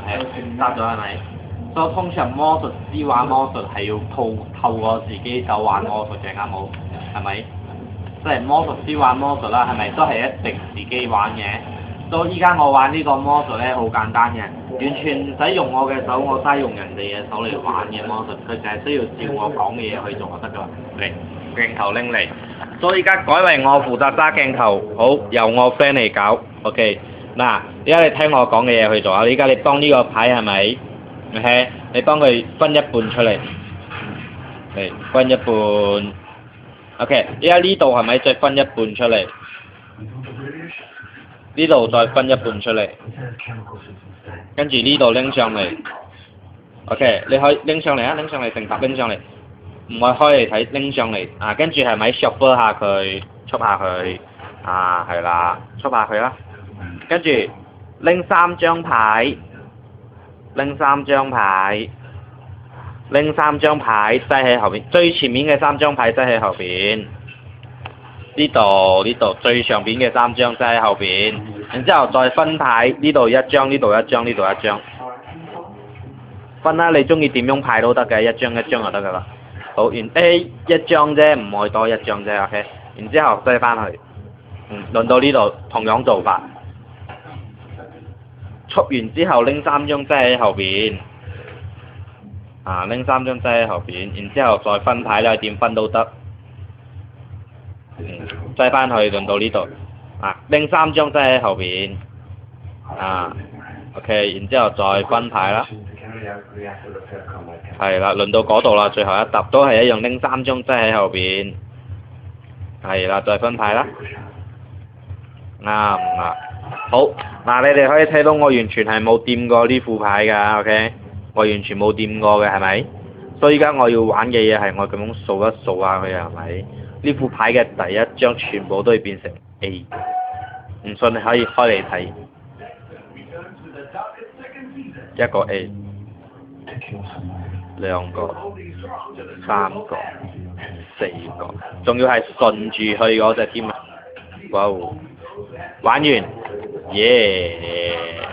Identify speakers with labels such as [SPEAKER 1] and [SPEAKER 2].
[SPEAKER 1] 殺咗係咪？所以通常魔術師玩魔術係要透過自己手玩魔術嘅，啱冇？係咪？即係魔術師玩魔術啦，係咪都係一定自己玩嘅？所以依家我玩呢個魔術咧好簡單嘅，完全唔使用我嘅手，我齋用人哋嘅手嚟玩嘅魔術，佢就係需要照我講嘅嘢去做就得㗎啦。嚟鏡頭拎嚟，所以依家改為我負責揸鏡頭，好由我 friend 嚟搞 ，OK。嗱，而家你聽我講嘅嘢去做啊！依家你幫呢個牌係咪？OK，你幫佢分一半出嚟，嚟分一半。OK，依家呢度係咪再分一半出嚟？呢度再分一半出嚟，跟住呢度拎上嚟。OK，你可以拎上嚟啊，拎上嚟成沓拎上嚟，唔可以開嚟睇，拎上嚟啊，跟住係咪 shuffle 下佢，觸下佢啊，係啦，觸下佢啦。跟住拎3張牌，拎3張牌，拎3張牌擠喺後邊，最前面嘅3張牌擠喺後邊。呢度最上邊嘅3張擠喺後邊，然之後再分牌，呢度一張，呢度一張，呢度一張。分啦，你中意點樣派都得嘅，一張一張就得噶啦。好，一張啫，唔可以多一張啫 ，OK。然之後擠翻去，輪到呢度同樣做法。出完之後拎3張擠喺後邊，拎3張擠喺後邊，然之後再分牌啦，點分都得。擠翻去輪到呢度，拎3張擠喺後邊，OK， 然之後再分牌啦。係啦，輪到嗰度啦，最後一沓都係一樣，拎3張擠喺後邊。係啦，再分牌啦。啱啦。好，嗱你哋可以睇到我完全係冇掂過呢副牌㗎 ，OK， 我完全冇掂過嘅係咪？所以而家我要玩嘅嘢係我咁樣數一數下佢係咪？呢副牌嘅第一張全部都要變成 A， 唔信你可以開嚟睇，一個 A， 2個、3個、4個，仲要係順住去嗰隻添啊！哇！玩完，耶！